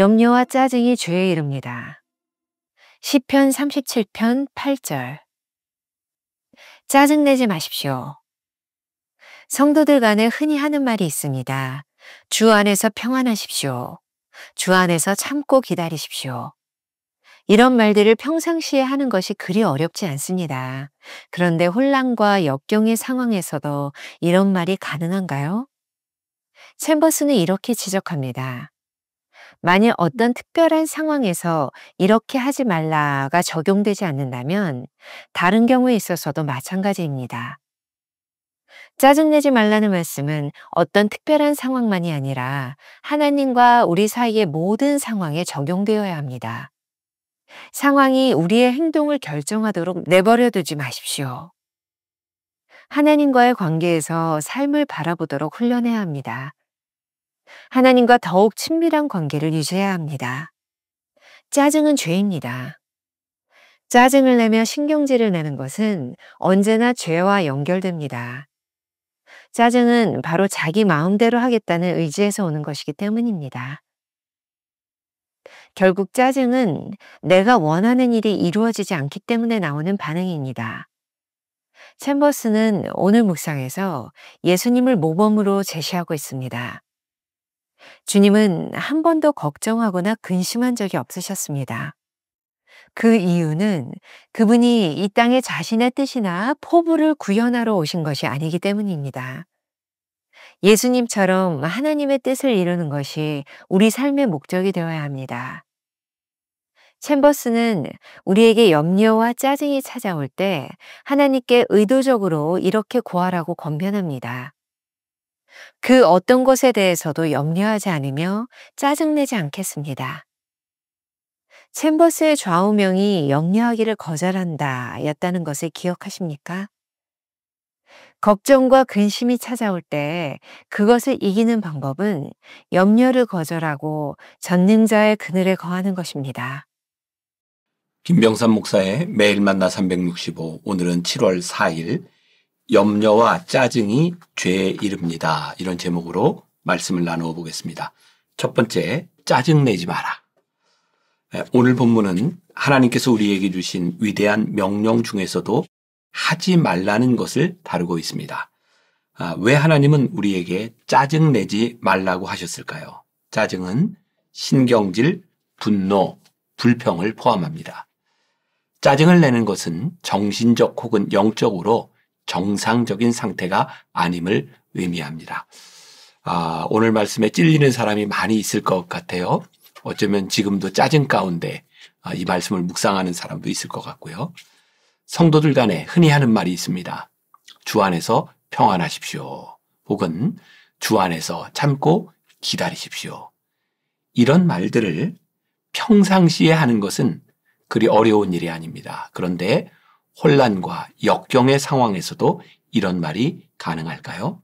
염려와 짜증이 죄에 이릅니다. 시편 37편 8절. 짜증내지 마십시오. 성도들 간에 흔히 하는 말이 있습니다. 주 안에서 평안하십시오. 주 안에서 참고 기다리십시오. 이런 말들을 평상시에 하는 것이 그리 어렵지 않습니다. 그런데 혼란과 역경의 상황에서도 이런 말이 가능한가요? 챔버스는 이렇게 지적합니다. 만일 어떤 특별한 상황에서 이렇게 하지 말라가 적용되지 않는다면 다른 경우에 있어서도 마찬가지입니다. 짜증내지 말라는 말씀은 어떤 특별한 상황만이 아니라 하나님과 우리 사이의 모든 상황에 적용되어야 합니다. 상황이 우리의 행동을 결정하도록 내버려 두지 마십시오. 하나님과의 관계에서 삶을 바라보도록 훈련해야 합니다. 하나님과 더욱 친밀한 관계를 유지해야 합니다. 짜증은 죄입니다. 짜증을 내며 신경질을 내는 것은 언제나 죄와 연결됩니다. 짜증은 바로 자기 마음대로 하겠다는 의지에서 오는 것이기 때문입니다. 결국 짜증은 내가 원하는 일이 이루어지지 않기 때문에 나오는 반응입니다. 챔버스는 오늘 묵상에서 예수님을 모범으로 제시하고 있습니다. 주님은 한 번도 걱정하거나 근심한 적이 없으셨습니다. 그 이유는 그분이 이 땅에 자신의 뜻이나 포부를 구현하러 오신 것이 아니기 때문입니다. 예수님처럼 하나님의 뜻을 이루는 것이 우리 삶의 목적이 되어야 합니다. 챔버스는 우리에게 염려와 짜증이 찾아올 때 하나님께 의도적으로 이렇게 구하라고 권면합니다. 그 어떤 것에 대해서도 염려하지 않으며 짜증내지 않겠습니다. 챔버스의 좌우명이 염려하기를 거절한다 였다는 것을 기억하십니까? 걱정과 근심이 찾아올 때 그것을 이기는 방법은 염려를 거절하고 전능자의 그늘에 거하는 것입니다. 김병삼 목사의 매일 만나 365, 오늘은 7월 4일 염려와 짜증이 죄에 이릅니다. 이런 제목으로 말씀을 나누어 보겠습니다. 첫 번째, 짜증내지 마라. 오늘 본문은 하나님께서 우리에게 주신 위대한 명령 중에서도 하지 말라는 것을 다루고 있습니다. 왜 하나님은 우리에게 짜증내지 말라고 하셨을까요? 짜증은 신경질, 분노, 불평을 포함합니다. 짜증을 내는 것은 정신적 혹은 영적으로 정상적인 상태가 아님을 의미합니다. 오늘 말씀에 찔리는 사람이 많이 있을 것 같아요. 어쩌면 지금도 짜증 가운데 이 말씀을 묵상하는 사람도 있을 것 같고요. 성도들 간에 흔히 하는 말이 있습니다. 주 안에서 평안하십시오. 혹은 주 안에서 참고 기다리십시오. 이런 말들을 평상시에 하는 것은 그리 어려운 일이 아닙니다. 그런데 혼란과 역경의 상황에서도 이런 말이 가능할까요?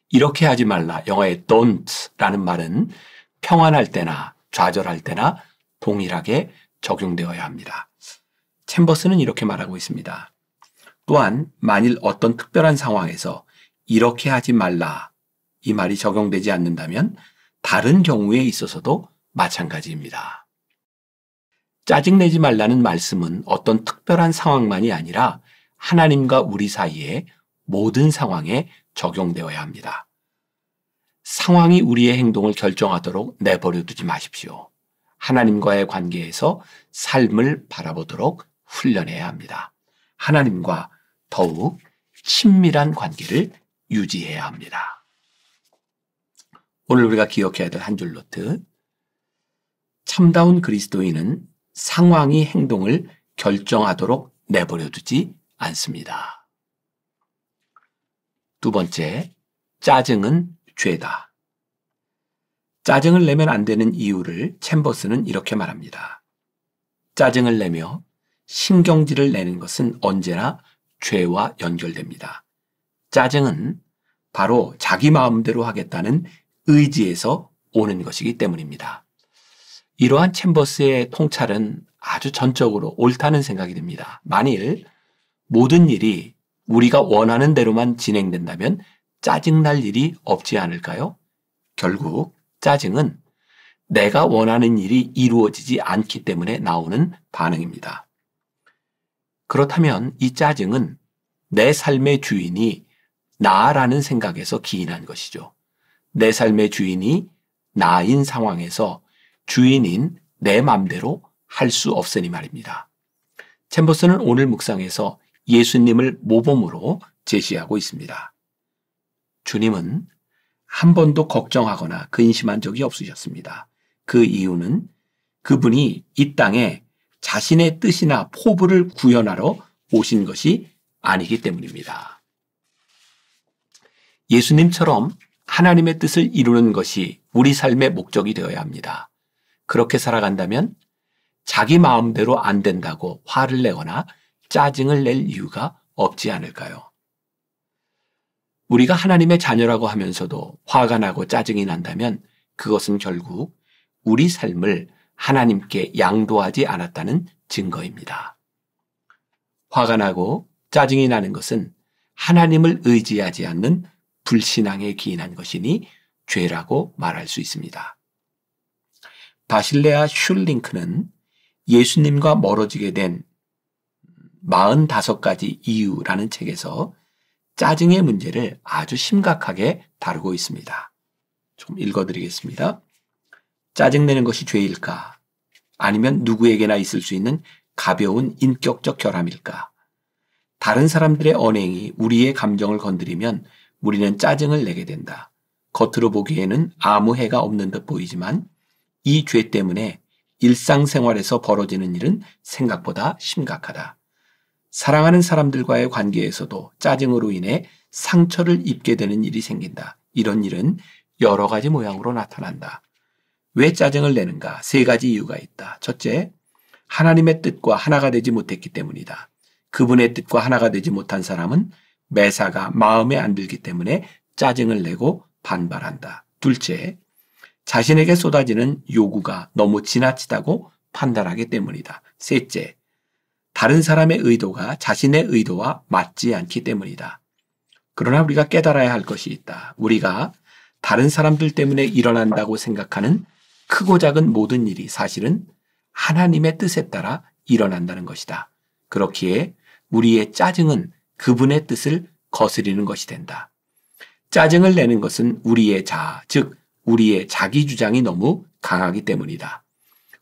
이렇게 하지 말라. 영어의 don't라는 말은 평안할 때나 좌절할 때나 동일하게 적용되어야 합니다. 챔버스는 이렇게 말하고 있습니다. 또한 만일 어떤 특별한 상황에서 이렇게 하지 말라 이 말이 적용되지 않는다면 다른 경우에 있어서도 마찬가지입니다. 짜증내지 말라는 말씀은 어떤 특별한 상황만이 아니라 하나님과 우리 사이의 모든 상황에 적용되어야 합니다. 상황이 우리의 행동을 결정하도록 내버려 두지 마십시오. 하나님과의 관계에서 삶을 바라보도록 훈련해야 합니다. 하나님과 더욱 친밀한 관계를 유지해야 합니다. 오늘 우리가 기억해야 될 한 줄 노트. 참다운 그리스도인은 상황이 행동을 결정하도록 내버려 두지 않습니다. 두 번째, 짜증은 죄다. 짜증을 내면 안 되는 이유를 챔버스는 이렇게 말합니다. 짜증을 내며 신경질을 내는 것은 언제나 죄와 연결됩니다. 짜증은 바로 자기 마음대로 하겠다는 의지에서 오는 것이기 때문입니다. 이러한 챔버스의 통찰은 아주 전적으로 옳다는 생각이 듭니다. 만일 모든 일이 우리가 원하는 대로만 진행된다면 짜증날 일이 없지 않을까요? 결국 짜증은 내가 원하는 일이 이루어지지 않기 때문에 나오는 반응입니다. 그렇다면 이 짜증은 내 삶의 주인이 나라는 생각에서 기인한 것이죠. 내 삶의 주인이 나인 상황에서 주인인 내 맘대로 할 수 없으니 말입니다. 챔버스는 오늘 묵상에서 예수님을 모범으로 제시하고 있습니다. 주님은 한 번도 걱정하거나 근심한 적이 없으셨습니다. 그 이유는 그분이 이 땅에 자신의 뜻이나 포부를 구현하러 오신 것이 아니기 때문입니다. 예수님처럼 하나님의 뜻을 이루는 것이 우리 삶의 목적이 되어야 합니다. 그렇게 살아간다면 자기 마음대로 안 된다고 화를 내거나 짜증을 낼 이유가 없지 않을까요? 우리가 하나님의 자녀라고 하면서도 화가 나고 짜증이 난다면 그것은 결국 우리 삶을 하나님께 양도하지 않았다는 증거입니다. 화가 나고 짜증이 나는 것은 하나님을 의지하지 않는 불신앙에 기인한 것이니 죄라고 말할 수 있습니다. 바실레아 슐링크는 예수님과 멀어지게 된 45가지 이유라는 책에서 짜증의 문제를 아주 심각하게 다루고 있습니다. 좀 읽어드리겠습니다. 짜증내는 것이 죄일까? 아니면 누구에게나 있을 수 있는 가벼운 인격적 결함일까? 다른 사람들의 언행이 우리의 감정을 건드리면 우리는 짜증을 내게 된다. 겉으로 보기에는 아무 해가 없는 듯 보이지만 이 죄 때문에 일상생활에서 벌어지는 일은 생각보다 심각하다. 사랑하는 사람들과의 관계에서도 짜증으로 인해 상처를 입게 되는 일이 생긴다. 이런 일은 여러 가지 모양으로 나타난다. 왜 짜증을 내는가? 3가지 이유가 있다. 첫째, 하나님의 뜻과 하나가 되지 못했기 때문이다. 그분의 뜻과 하나가 되지 못한 사람은 매사가 마음에 안 들기 때문에 짜증을 내고 반발한다. 둘째, 자신에게 쏟아지는 요구가 너무 지나치다고 판단하기 때문이다. 셋째, 다른 사람의 의도가 자신의 의도와 맞지 않기 때문이다. 그러나 우리가 깨달아야 할 것이 있다. 우리가 다른 사람들 때문에 일어난다고 생각하는 크고 작은 모든 일이 사실은 하나님의 뜻에 따라 일어난다는 것이다. 그렇기에 우리의 짜증은 그분의 뜻을 거스리는 것이 된다. 짜증을 내는 것은 우리의 자아, 즉 우리의 자기 주장이 너무 강하기 때문이다.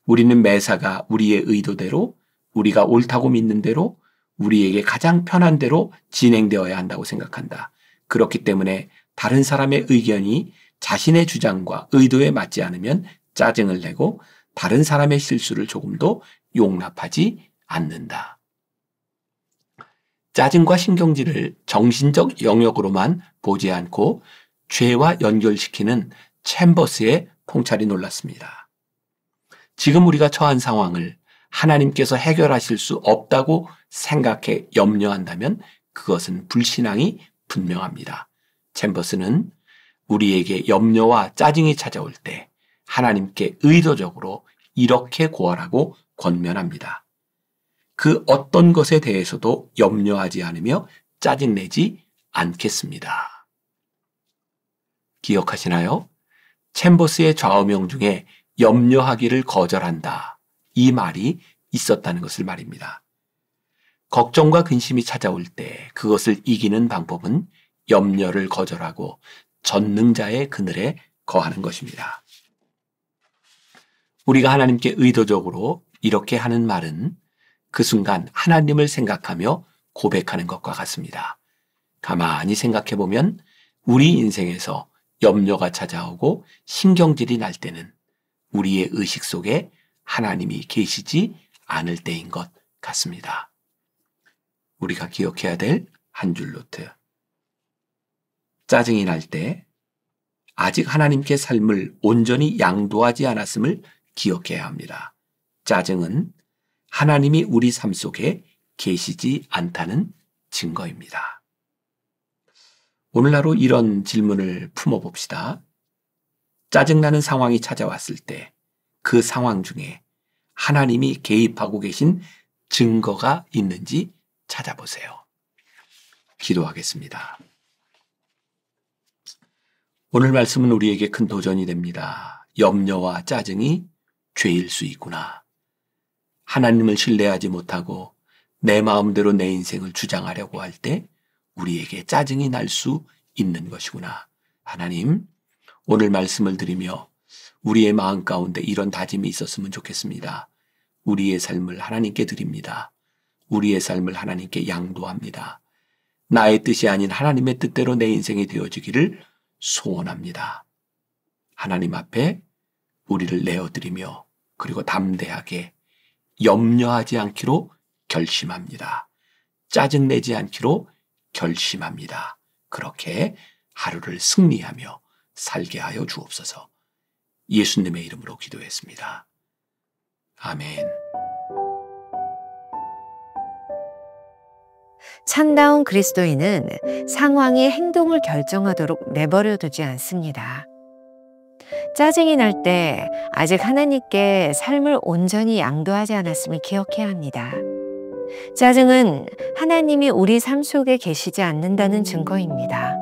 우리는 매사가 우리의 의도대로, 우리가 옳다고 믿는 대로, 우리에게 가장 편한 대로 진행되어야 한다고 생각한다. 그렇기 때문에 다른 사람의 의견이 자신의 주장과 의도에 맞지 않으면 짜증을 내고 다른 사람의 실수를 조금도 용납하지 않는다. 짜증과 신경질을 정신적 영역으로만 보지 않고 죄와 연결시키는 챔버스의 통찰이 놀랐습니다. 지금 우리가 처한 상황을 하나님께서 해결하실 수 없다고 생각해 염려한다면 그것은 불신앙이 분명합니다. 챔버스는 우리에게 염려와 짜증이 찾아올 때 하나님께 의도적으로 이렇게 고하라고 권면합니다. 그 어떤 것에 대해서도 염려하지 않으며 짜증내지 않겠습니다. 기억하시나요? 챔버스의 좌우명 중에 염려하기를 거절한다. 이 말이 있었다는 것을 말입니다. 걱정과 근심이 찾아올 때 그것을 이기는 방법은 염려를 거절하고 전능자의 그늘에 거하는 것입니다. 우리가 하나님께 의도적으로 이렇게 하는 말은 그 순간 하나님을 생각하며 고백하는 것과 같습니다. 가만히 생각해 보면 우리 인생에서 염려가 찾아오고 신경질이 날 때는 우리의 의식 속에 하나님이 계시지 않을 때인 것 같습니다. 우리가 기억해야 될 한 줄 노트. 짜증이 날 때 아직 하나님께 삶을 온전히 양도하지 않았음을 기억해야 합니다. 짜증은 하나님이 우리 삶 속에 계시지 않다는 증거입니다. 오늘 하루 이런 질문을 품어봅시다. 짜증나는 상황이 찾아왔을 때 그 상황 중에 하나님이 개입하고 계신 증거가 있는지 찾아보세요. 기도하겠습니다. 오늘 말씀은 우리에게 큰 도전이 됩니다. 염려와 짜증이 죄일 수 있구나. 하나님을 신뢰하지 못하고 내 마음대로 내 인생을 주장하려고 할 때 우리에게 짜증이 날 수 있는 것이구나. 하나님, 오늘 말씀을 드리며 우리의 마음 가운데 이런 다짐이 있었으면 좋겠습니다. 우리의 삶을 하나님께 드립니다. 우리의 삶을 하나님께 양도합니다. 나의 뜻이 아닌 하나님의 뜻대로 내 인생이 되어지기를 소원합니다. 하나님 앞에 우리를 내어드리며 그리고 담대하게 염려하지 않기로 결심합니다. 짜증내지 않기로 결심합니다. 그렇게 하루를 승리하며 살게 하여 주옵소서. 예수님의 이름으로 기도했습니다. 아멘. 참다운 그리스도인은 상황이 행동을 결정하도록 내버려 두지 않습니다. 짜증이 날 때 아직 하나님께 삶을 온전히 양도하지 않았음을 기억해야 합니다. 짜증은 하나님이 우리 삶 속에 계시지 않는다는 증거입니다.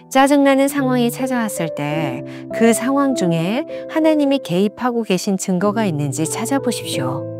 짜증나는 상황이 찾아왔을 때 그 상황 중에 하나님이 개입하고 계신 증거가 있는지 찾아보십시오.